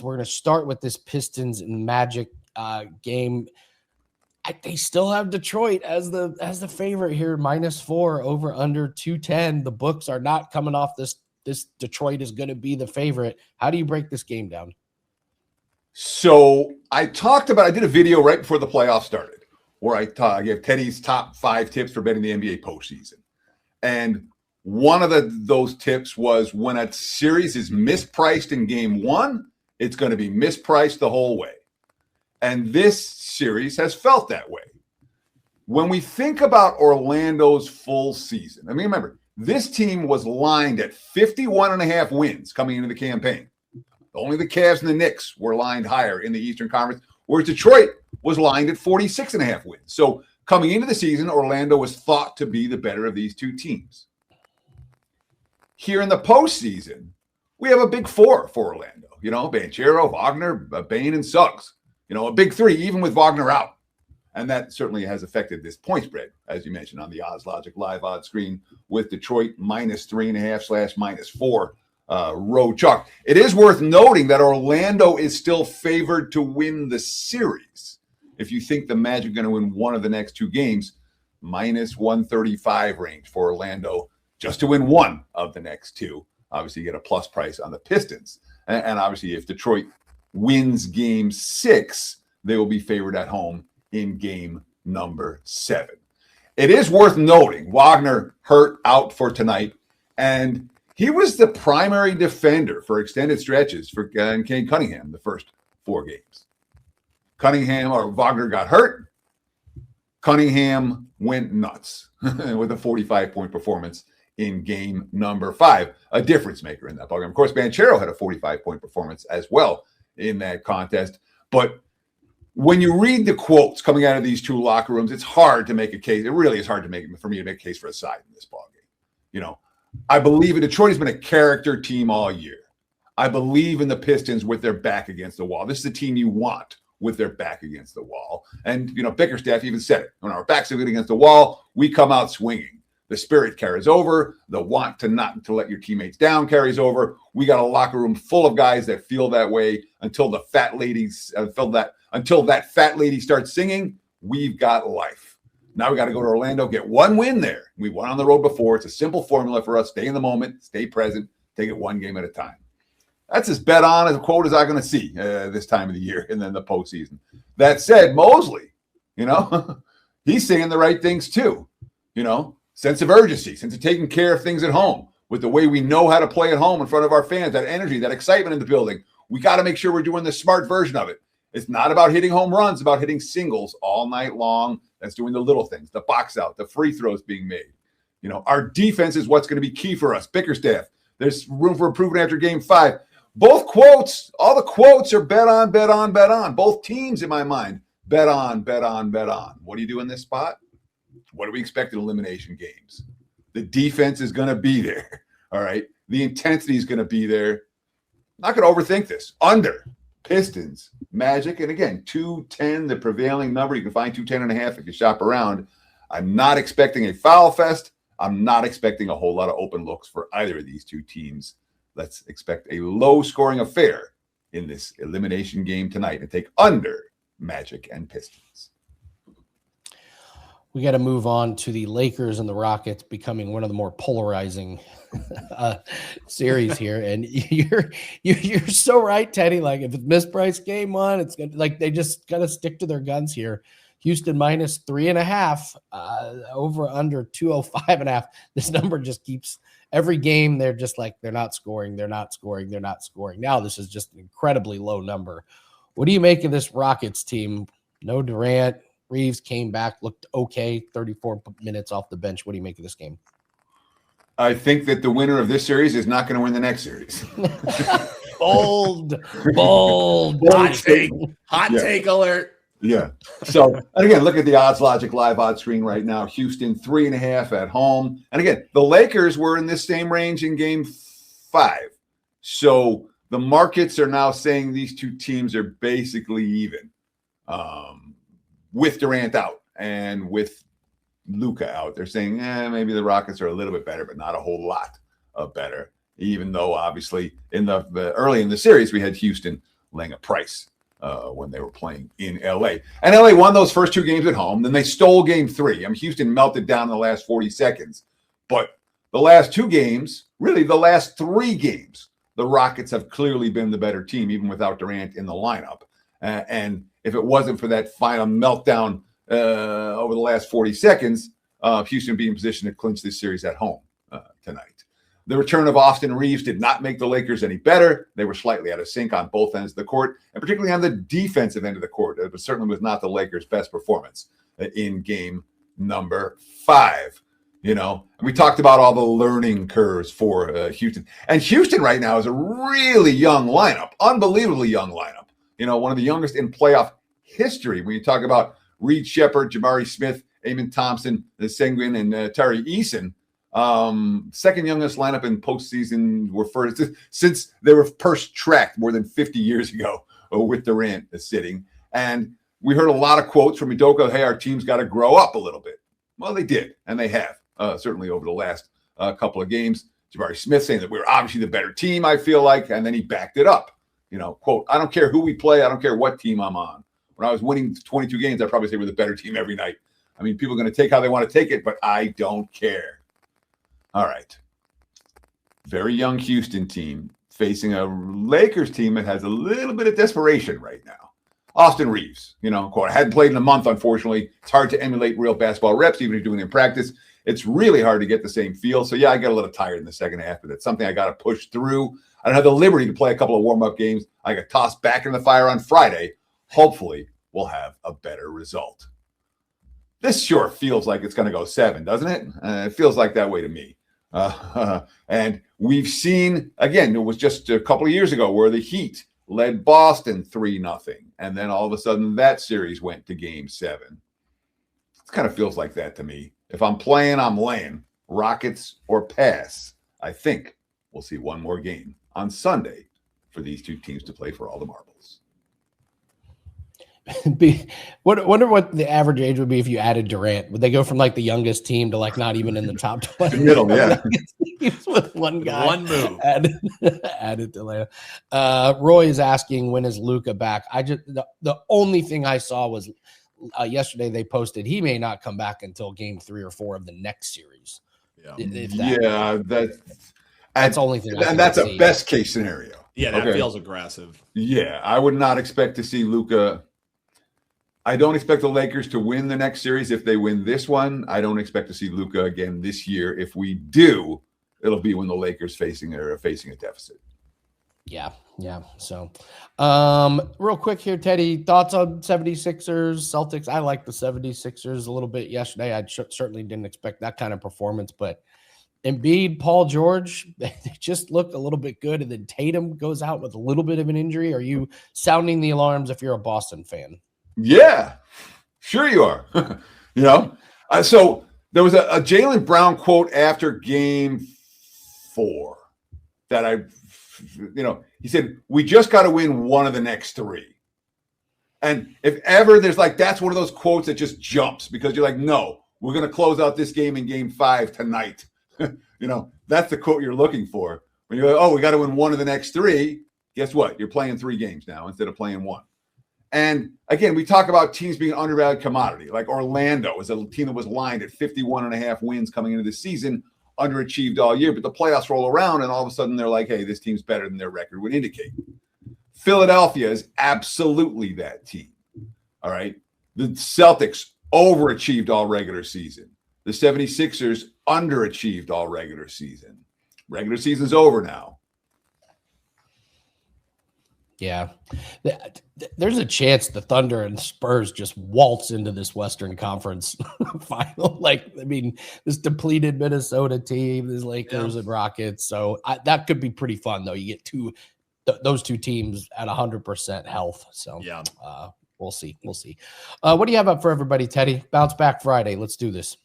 we're going to start with this Pistons and Magic game. They still have Detroit as the favorite here, -4 over under 210. The books are not coming off this Detroit is going to be the favorite. How do you break this game down? So I did a video right before the playoffs started where I gave Teddy's top 5 tips for betting the NBA postseason. And one of those tips was when a series is mispriced in game 1, it's going to be mispriced the whole way. And this series has felt that way. When we think about Orlando's full season, I mean, remember, this team was lined at 51.5 wins coming into the campaign. Only the Cavs and the Knicks were lined higher in the Eastern Conference, whereas Detroit was lined at 46.5 wins. So coming into the season, Orlando was thought to be the better of these two teams. Here in the postseason, we have a big 4 for Orlando. Banchero, Wagner, Bane, and Suggs. A big 3, even with Wagner out. And that certainly has affected this point spread, as you mentioned on the Odds Logic live odds screen, with Detroit -3.5/ -4 road chalk. It is worth noting that Orlando is still favored to win the series. If you think the Magic are going to win one of the next 2 games, -135 range for Orlando just to win one of the next 2. Obviously, you get a plus price on the Pistons. And obviously, if Detroit wins game 6, they will be favored at home in game number 7. It is worth noting Wagner hurt out for tonight, and he was the primary defender for extended stretches for Cade Cunningham the first 4 games. Wagner got hurt. Cunningham went nuts with a 45-point performance in game number 5, a difference maker in that ballgame. Of course, Banchero had a 45-point performance as well in that contest. But when you read the quotes coming out of these 2 locker rooms, it's hard to make a case. It really is hard for me to make a case for a side in this ballgame. I believe Detroit has been a character team all year. I believe in the Pistons with their back against the wall. This is the team you want with their back against the wall. And, Bickerstaff even said it. When our backs are against the wall, we come out swinging. The spirit carries over. The want to not to let your teammates down carries over. We got a locker room full of guys that feel that way until the fat ladies until that fat lady starts singing. We've got life. Now we got to go to Orlando, get 1 win there. We won on the road before. It's a simple formula for us. Stay in the moment, stay present, take it 1 game at a time. That's as bet on as a quote as I'm going to see this time of the year and then the postseason. That said, Mosley, he's saying the right things too. Sense of urgency, sense of taking care of things at home with the way we know how to play at home in front of our fans, that energy, that excitement in the building. We got to make sure we're doing the smart version of it. It's not about hitting home runs, it's about hitting singles all night long. That's doing the little things, the box out, the free throws being made. Our defense is what's going to be key for us. Bickerstaff, there's room for improvement after game 5. Both quotes, all the quotes are bet on, bet on, bet on. Both teams in my mind, bet on, bet on, bet on. What do you do in this spot? What do we expect in elimination games? The defense is going to be there. All right. The intensity is going to be there. Not going to overthink this. Under Pistons, Magic. And again, 210, the prevailing number. You can find 210.5 if you shop around. I'm not expecting a foul fest. I'm not expecting a whole lot of open looks for either of these 2 teams. Let's expect a low scoring affair in this elimination game tonight and take under Magic and Pistons. We got to move on to the Lakers and the Rockets becoming one of the more polarizing series here. And you're so right, Teddy. Like if it's mispriced game 1, it's good. Like they just got to stick to their guns here. Houston -3.5 over under 205.5. This number just keeps every game. They're just like, they're not scoring. They're not scoring. They're not scoring. Now this is just an incredibly low number. What do you make of this Rockets team? No Durant. Reeves came back, looked okay, 34 minutes off the bench. What do you make of this game? I think that the winner of this series is not going to win the next series. bold hot take alert. Yeah. So, and again, look at the Odds Logic live odds screen right now. Houston 3.5 at home. And again, the Lakers were in this same range in game 5. So the markets are now saying these 2 teams are basically even. With Durant out and with Luka out, they're saying, maybe the Rockets are a little bit better, but not a whole lot better. Even though, obviously, in the early in the series, we had Houston laying a price when they were playing in LA. And LA won those first 2 games at home. Then they stole game 3. I mean, Houston melted down in the last 40 seconds. But the last 2 games, really the last 3 games, the Rockets have clearly been the better team, even without Durant in the lineup. And if it wasn't for that final meltdown over the last 40 seconds, Houston would be in position to clinch this series at home tonight. The return of Austin Reeves did not make the Lakers any better. They were slightly out of sync on both ends of the court, and particularly on the defensive end of the court. It certainly was not the Lakers' best performance in game number 5. You know, and we talked about all the learning curves for Houston. And Houston right now is a really young lineup, unbelievably young lineup. You know, one of the youngest in playoff history. When you talk about Reed Shepherd, Jabari Smith, Amen Thompson, Sengun, and Tari Eason, second youngest lineup in postseason were first since they were first tracked more than 50 years ago with Durant sitting. And we heard a lot of quotes from Udoka, hey, our team's got to grow up a little bit. Well, they did, and they have, certainly over the last couple of games. Jabari Smith saying that we're obviously the better team, I feel like, and then he backed it up. You know, quote, I don't care who we play. I don't care what team I'm on. When I was winning 22 games, I'd probably say we're the better team every night. I mean, people are going to take how they want to take it, but I don't care. All right. Very young Houston team facing a Lakers team that has a little bit of desperation right now. Austin Reeves, you know, quote, I hadn't played in a month, unfortunately. It's hard to emulate real basketball reps, even if you're doing it in practice. It's really hard to get the same feel. So, yeah, I got a little tired in the second half, but it's something I got to push through. I don't have the liberty to play a couple of warm-up games. I got tossed back in the fire on Friday. Hopefully, we'll have a better result. This sure feels like it's going to go 7, doesn't it? It feels like that way to me. And we've seen, again, it was just a couple of years ago where the Heat led Boston 3-0. And then all of a sudden that series went to game 7. It kind of feels like that to me. If I'm playing, I'm laying. Rockets or pass. I think we'll see one more game on Sunday for these two teams to play for all the marbles. Wonder what the average age would be if you added Durant. Would they go from like the youngest team to like not even in the top 20? Middle, yeah. With one guy. One move. Added to later. Roy is asking, when is Luka back? The only thing I saw was yesterday they posted he may not come back until game 3 or 4 of the next series. Yeah. That's the only thing. And that's a best case scenario. Yeah, that feels aggressive. Yeah, I would not expect to see Luka. I don't expect the Lakers to win the next series. If they win this one, I don't expect to see Luka again this year. If we do, it'll be when the Lakers are facing a deficit. Yeah. So, real quick here, Teddy, thoughts on 76ers, Celtics? I like the 76ers a little bit yesterday. I certainly didn't expect that kind of performance, but Embiid, Paul George, they just look a little bit good. And then Tatum goes out with a little bit of an injury. Are you sounding the alarms if you're a Boston fan? Yeah, sure you are. You know, so there was a Jaylen Brown quote after game 4 that he said, we just got to win one of the next 3. And if ever there's like, that's one of those quotes that just jumps because you're like, no, we're going to close out this game in game 5 tonight. You know, that's the quote you're looking for. When you're like, oh, we got to win one of the next 3. Guess what? You're playing 3 games now instead of playing 1. And again, we talk about teams being an undervalued commodity. Like Orlando is a team that was lined at 51.5 wins coming into the season, underachieved all year. But the playoffs roll around, and all of a sudden they're like, hey, this team's better than their record would indicate. Philadelphia is absolutely that team. All right. The Celtics overachieved all regular season. The 76ers underachieved all regular season. Regular season's over now. Yeah, there's a chance the Thunder and Spurs just waltz into this Western Conference final. Like, I mean, this depleted Minnesota team, this Lakers and Rockets. So that could be pretty fun, though. You get those two teams at 100% health. So we'll see. What do you have up for everybody, Teddy? Bounce Back Friday. Let's do this.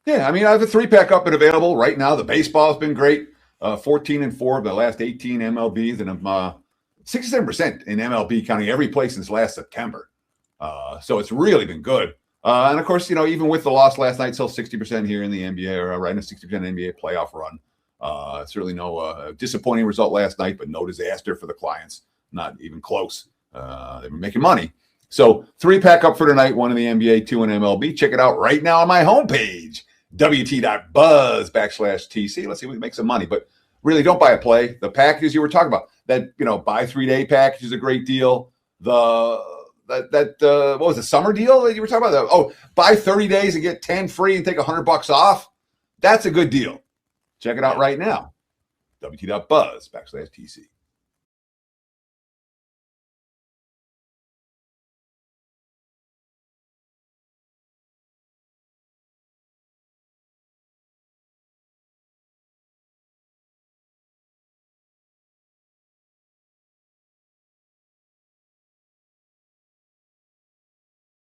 Yeah, I mean, I have a 3-pack up and available right now. The baseball's been great. 14-4 of the last 18 MLBs, and I'm 67% in MLB, counting every play since last September. So it's really been good. And of course, even with the loss last night, still 60% here in the NBA, or right in a 60% NBA playoff run. Certainly no disappointing result last night, but no disaster for the clients. Not even close. They've been making money. So 3-pack up for tonight, 1 in the NBA, 2 in MLB. Check it out right now on my homepage, wt.buzz/TC. Let's see if we can make some money. But really, don't buy a play. The packages you were talking about, that, buy 3-day package is a great deal. What was the summer deal that you were talking about? Buy 30 days and get 10 free and take $100 off. That's a good deal. Check it out right now. wt.buzz/TC.